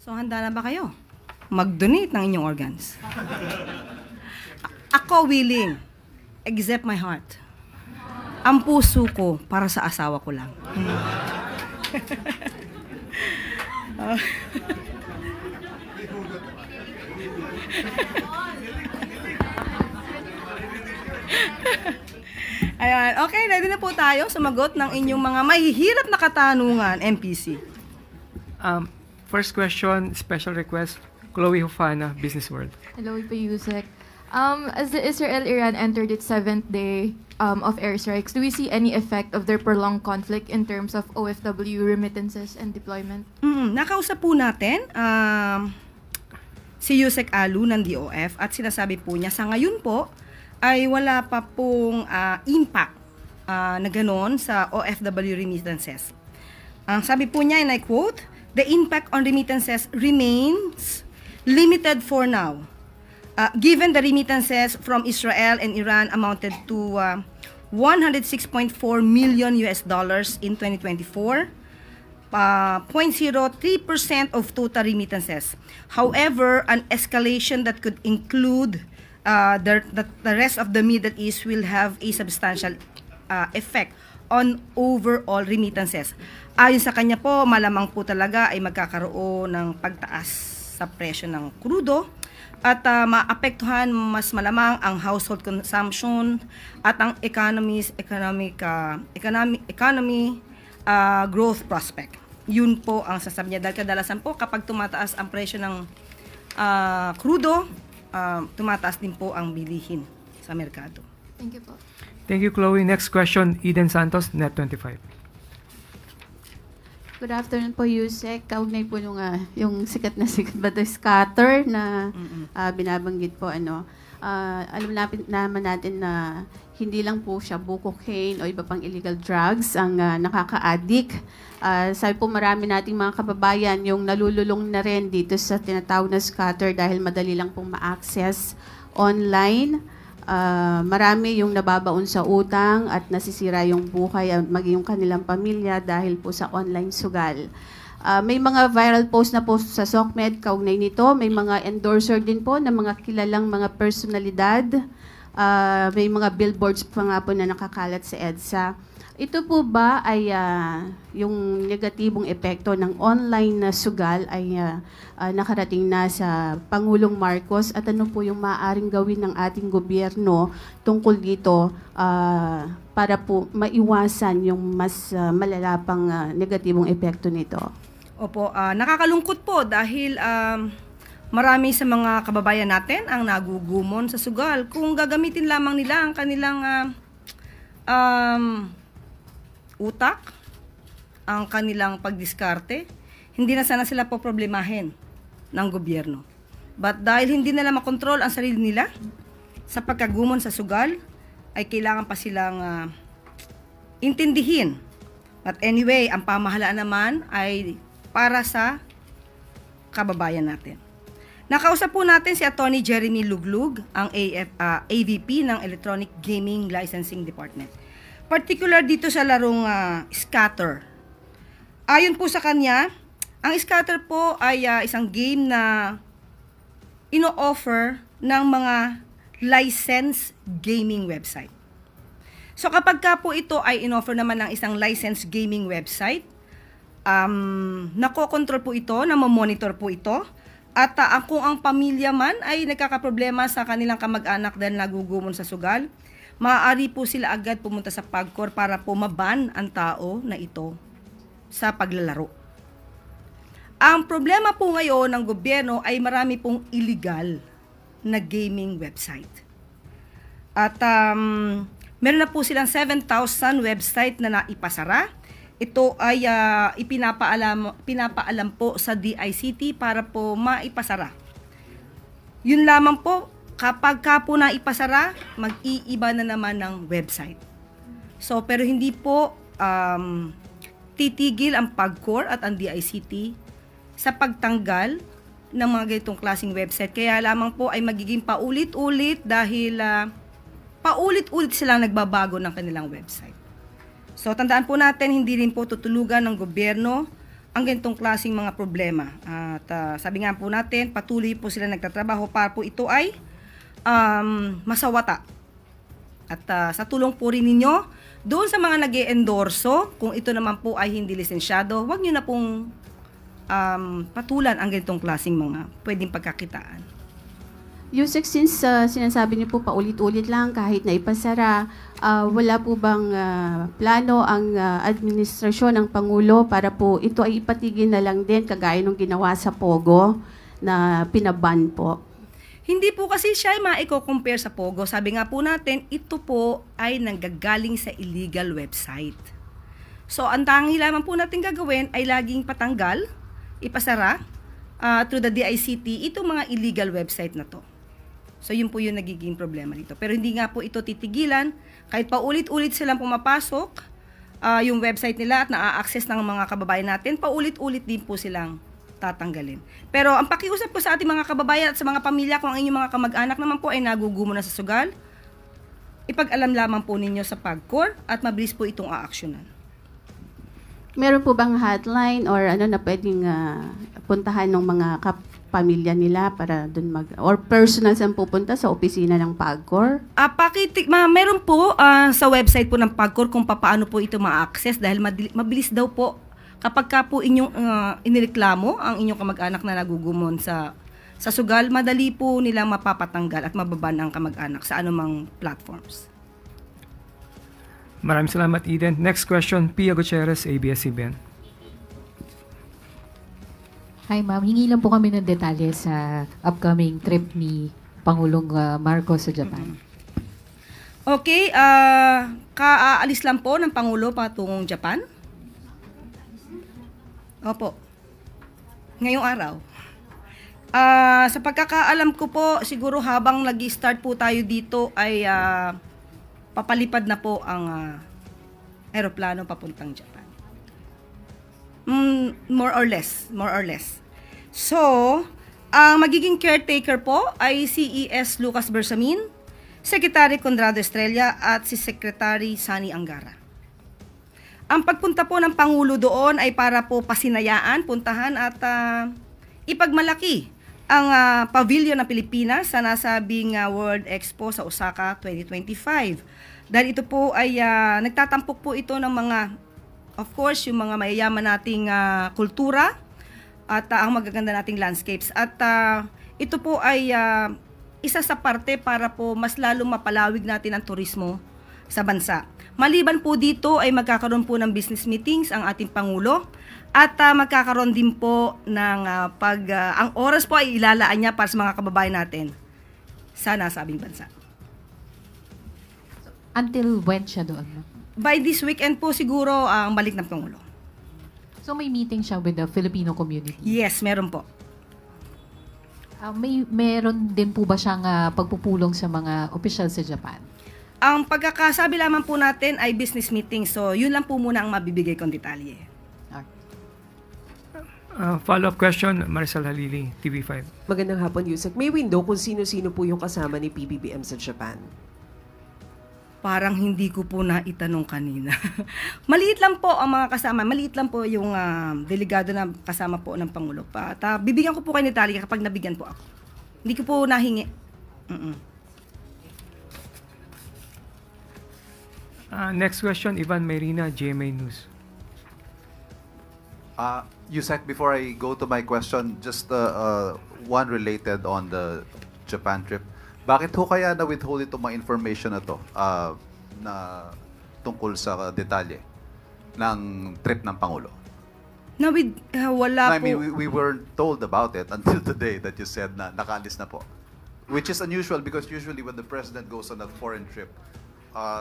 So, handa na ba kayo? Mag-donate ng inyong organs. Ako willing, except my heart. Ang puso ko para sa asawa ko lang. Ayan, okay, ready na po tayo sumagot ng inyong mga mahihirap na katanungan, MPC. First question, special request, Chloe Hufana, Business World. Hello po, Yusek. As the Israel-Iran entered its 7th day of airstrikes, do we see any effect of their prolonged conflict in terms of OFW remittances and deployment? Nakausap po natin si Yusek Alu ng DOF at sinasabi po niya sa ngayon po ay wala pa pong impact na gano'n sa OFW remittances. Ang sabi po niya, and I quote, "The impact on remittances remains limited for now. Given the remittances from Israel and Iran amounted to $106.4 million in 2024, 0.03% of total remittances. However, an escalation that could include the rest of the Middle East will have a substantial effect on overall remittances." Ayon sa kanya po, malamang po talaga ay magkakaroon ng pagtaas sa presyo ng krudo at maapektuhan mas malamang ang household consumption at ang economy growth prospect. Yun po ang sasabi niya. Dahil kadalasan po kapag tumataas ang presyo ng krudo, tumataas din po ang bilihin sa merkado. Thank you po. Thank you, Chloe. Next question, Eden Santos, Net25. Good afternoon po, Yusek. Kaugnay po nung yung sikat ba ito, scatter na binabanggit po. Alam naman natin na hindi lang po siya cocaine o iba pang illegal drugs ang nakaka-addict. Sabi po marami nating mga kababayan yung nalululong na rin dito sa tinatawag na scatter dahil madali lang pong ma-access online. Marami yung nababaon sa utang at nasisira yung buhay at maging yung kanilang pamilya dahil po sa online sugal. May mga viral post na po sa SOCMED kaugnay nito. May mga endorser din po ng mga kilalang mga personalidad. May mga billboards pa nga po na nakakalat sa EDSA. Ito po ba ay yung negatibong epekto ng online na sugal ay nakarating na sa Pangulong Marcos at ano po yung maaaring gawin ng ating gobyerno tungkol dito para po maiwasan yung mas malala pang negatibong epekto nito? Opo, nakakalungkot po dahil marami sa mga kababayan natin ang nagugumon sa sugal. Kung gagamitin lamang nila ang kanilang utak, ang kanilang pagdiskarte, hindi na sana sila po problemahin ng gobyerno. But dahil hindi nila makontrol ang sarili nila sa pagkagumon sa sugal, ay kailangan pa silang intindihin. But anyway, ang pamahalaan naman ay para sa kababayan natin. Nakausap po natin si Attorney Jeremy Luglug, ang AVP ng Electronic Gaming Licensing Department. Particular dito sa larong scatter. Ayon po sa kanya, ang scatter po ay isang game na ino-offer ng mga licensed gaming website. So kapag ka po ito ay in-offer naman ng isang licensed gaming website, nakokontrol po ito, namomonitor po ito, at kung ang pamilya man ay nagkakaproblema sa kanilang kamag-anak dahil nagugumon sa sugal, maaari po sila agad pumunta sa PAGCOR para po maban ang tao na ito sa paglalaro. Ang problema po ngayon ng gobyerno ay marami pong illegal na gaming website. At meron na po silang 7,000 website na naipasara. Ito ay pinapaalam po sa DICT para po maipasara. Yun lamang po, kapag ka po naipasara, mag-iiba na naman ng website. So, pero hindi po titigil ang PAGCOR at ang DICT sa pagtanggal ng mga ganitong klaseng website. Kaya lamang po ay magiging paulit-ulit dahil paulit-ulit silang nagbabago ng kanilang website. So, tandaan po natin, hindi rin po tutulugan ng gobyerno ang ganitong klaseng mga problema. At sabi nga po natin, patuloy po sila nagtatrabaho para po ito ay masawata. At sa tulong po rin ninyo, doon sa mga nag-e-endorso, kung ito naman po ay hindi lisensyado, huwag nyo na pong patulan ang ganitong klaseng mga pwedeng pagkakitaan. Yusek, since sinasabi niyo po paulit-ulit lang kahit na ipasara, wala po bang plano ang administrasyon ng Pangulo para po ito ay ipatigil na lang din kagaya nung ginawa sa Pogo na pinaban po? Hindi po kasi siya ay maiko-compare sa Pogo. Sabi nga po natin, ito po ay nanggagaling sa illegal website. So, ang tangi lamang po natin gagawin ay laging patanggal, ipasara, through the DICT, itong mga illegal website na to. So, yun po yung nagiging problema dito. Pero hindi nga po ito titigilan. Kahit paulit-ulit silang pumapasok, yung website nila at na-access ng mga kababayan natin, paulit-ulit din po silang tatanggalin. Pero ang pakiusap ko sa ating mga kababayan at sa mga pamilya, kung ang inyong mga kamag-anak naman po ay nagugumo na sa sugal, ipag-alam lamang po ninyo sa PAGCOR at mabilis po itong aaksyonan. Meron po bang hotline or ano na pwedeng puntahan ng mga pamilya nila para dun or personal saan pupunta sa opisina ng PAGCOR? Meron po sa website po ng PAGCOR kung paano po ito ma-access dahil mabilis daw po kapag ka po inyong inireklamo ang inyong kamag-anak na nagugumon sa sugal, madali po nilang mapapatanggal at mababan ang kamag-anak sa anumang platforms. Maraming salamat, Eden. Next question, Pia Gutierrez, ABS-CBN. Hi ma'am, hingi lang po kami ng detalye sa upcoming trip ni Pangulong Marcos sa Japan. Okay, kaalis lang po ng Pangulo patungong Japan? Opo. Ngayong araw. Sa pagkakaalam ko po, siguro habang nag-start po tayo dito ay papalipad na po ang aeroplano papuntang Japan. More or less. So, ang magiging caretaker po ay si E.S. Lucas Bersamin, Secretary Conrado Estrella at si Secretary Sani Angara. Ang pagpunta po ng Pangulo doon ay para po pasinayaan, puntahan at ipagmalaki ang pavilion ng Pilipinas sa nasabing World Expo sa Osaka 2025. Dahil ito po ay nagtatampok po ito ng mga, of course, yung mga mayayaman nating kultura at ang magaganda nating landscapes. At ito po ay isa sa parte para po mas lalong mapalawig natin ang turismo sa bansa. Maliban po dito ay magkakaroon po ng business meetings ang ating Pangulo at magkakaroon din po ng ang oras po ay ilalaan niya para sa mga kababayan natin sa nasabing bansa. Until when siya doon? By this weekend po siguro ang balik ng Pangulo. So may meeting siya with the Filipino community? Yes, meron po. Meron din po ba siyang pagpupulong sa mga opisyal sa Japan? Ang pagkakasabi lamang po natin ay business meeting. So, yun lang po muna ang mabibigay kong detalye. Follow-up question, Maricel Halili, TV5. Magandang hapon, Yusek. May window kung sino-sino po yung kasama ni PBBM sa Japan? Parang hindi ko po naitanong kanina. Maliit lang po ang mga kasama. Maliit lang po yung delegado na kasama po ng Pangulo. Bibigyan ko po kayo detalye kapag nabigyan po ako. Hindi ko po nahingi. Next question, Ivan Mayrina, GMA News. Yusek, before I go to my question, just one related on the Japan trip. Bakit ho kaya na-withhold itong mga information na to na tungkol sa detalye ng trip ng Pangulo? Wala I mean, po. we weren't told about it until today that you said na nakaalis na po. Which is unusual because usually when the President goes on a foreign trip,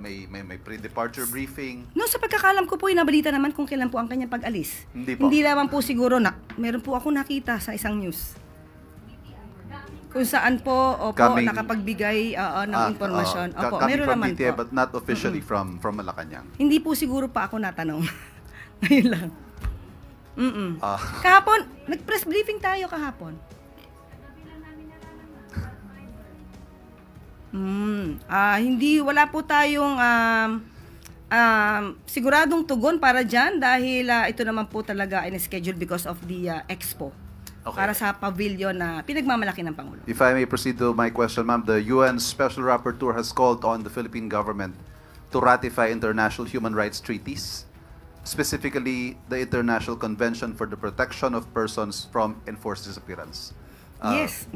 may pre-departure briefing. No, sa pagkakalam ko po, inabalita naman kung kailan po ang kanyang pag-alis. Hindi po. Hindi naman po siguro meron po ako nakita sa isang news. Kung saan po, nakapagbigay ng impormasyon. Opo, coming meron from naman BTA, po. but not officially from Malacanang. Hindi po siguro pa ako natanong. Ngayon lang. Kahapon, nag-press briefing tayo kahapon. Wala po tayong siguradong tugon para dyan dahil ito naman po talaga ay schedule because of the expo. Okay. Para sa pavilion na pinagmamalaki ng Pangulo. If I may proceed to my question, ma'am, the UN Special Rapporteur has called on the Philippine government to ratify international human rights treaties, specifically the International Convention for the Protection of Persons from Enforced Disappearance. Yes.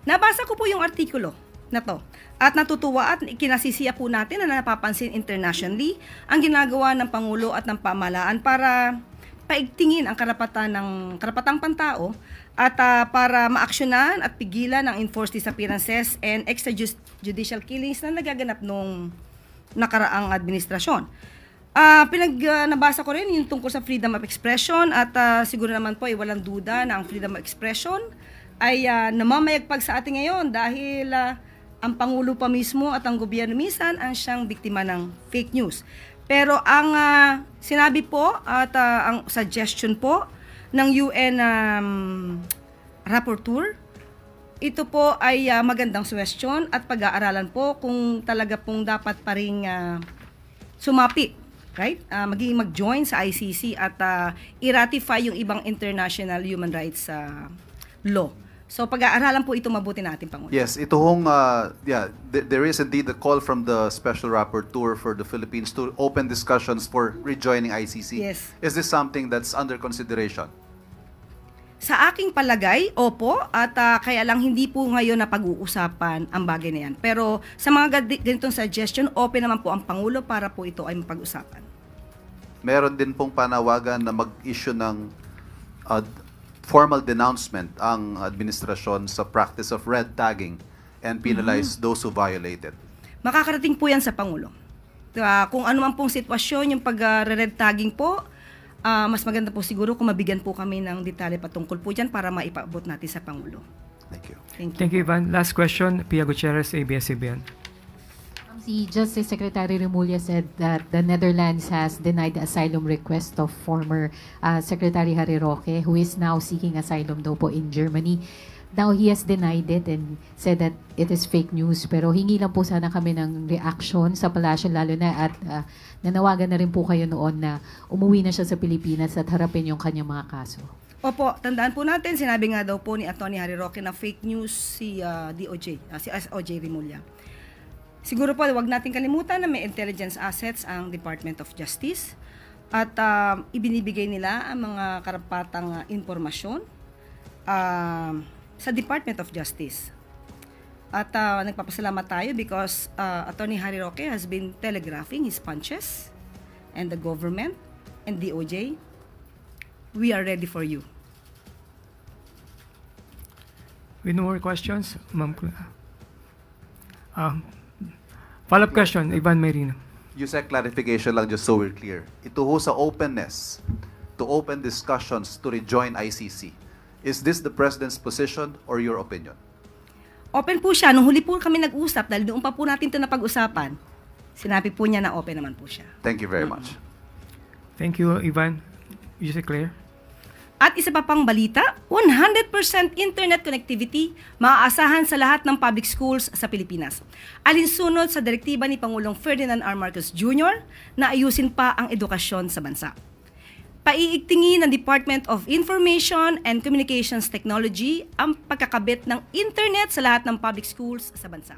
Nabasa ko po yung artikulo na to. At natutuwa at kinasisiya po natin na napapansin internationally ang ginagawa ng Pangulo at ng pamahalaan para paigtingin ang karapatang pantao at para maaksyonan at pigilan ang enforced disappearances and extrajudicial killings na nagaganap nung nakaraang administrasyon. Nabasa ko rin yung tungkol sa freedom of expression at siguro naman po ay walang duda na ang freedom of expression ay namamayagpag sa atin ngayon dahil ang Pangulo pa mismo at ang gobyerno minsan ang siyang biktima ng fake news. Pero ang sinabi po at ang suggestion po ng UN Rapporteur, ito po ay magandang suggestion at pag-aaralan po kung talaga pong dapat pa rin sumapi, right? Maging mag-join sa ICC at i-ratify yung ibang international human rights law. So pag-aaralan po ito mabuti natin, Pangulo. Yes, ito hong, there is indeed a call from the Special Rapporteur for the Philippines to open discussions for rejoining ICC. Yes. Is this something that's under consideration? Sa aking palagay, opo, at kaya lang hindi po ngayon na pag-uusapan ang bagay na yan. Pero sa mga ganitong suggestion, open naman po ang Pangulo para po ito ay mapag-usapan. Meron din pong panawagan na mag-issue ng formal denouncement ang administrasyon sa practice of red tagging and penalize those who violate it. Makakarating po yan sa Pangulo. Kung ano man pong sitwasyon, yung pag-red tagging po, mas maganda po siguro kung mabigyan po kami ng detalye patungkol po dyan para maipaabot natin sa Pangulo. Thank you. Thank you, Ivan. Last question, Pia Gutierrez, ABS-CBN. Si Justice Secretary Remulla said that the Netherlands has denied the asylum request of former Secretary Harry Roque, who is now seeking asylum daw po in Germany. Now, he has denied it and said that it is fake news. Pero hingi lang po sana kami ng reaction sa palasyo, lalo na at nanawagan na rin po kayo noon na umuwi na siya sa Pilipinas at harapin yung kanyang mga kaso. Opo, tandaan po natin, sinabi nga daw po ni Atty. Harry Roque na fake news si DOJ, si SOJ Remulla. Siguro po, huwag natin kalimutan na may intelligence assets ang Department of Justice at ibinibigay nila ang mga karapatang impormasyon sa Department of Justice. At nagpapasalamat tayo because Atty. Harry Roque has been telegraphing his punches and the government and DOJ, we are ready for you. With no more questions, Ma'am. Follow-up question, Ivan Merino. Yusek, clarification lang just so we're clear. Ito ho sa openness to open discussions to rejoin ICC. Is this the President's position or your opinion? Open po siya. Nung huli po kami nag-usap, dahil doon pa po natin ito napag-usapan, sinabi po niya na open naman po siya. Thank you very much. Thank you, Ivan. Yusek Claire. At isa pa pang balita, 100% internet connectivity maaasahan sa lahat ng public schools sa Pilipinas. Alinsunod sa direktiba ni Pangulong Ferdinand R. Marcos Jr. na ayusin pa ang edukasyon sa bansa. Paiigtingin ng Department of Information and Communications Technology ang pagkakabit ng internet sa lahat ng public schools sa bansa.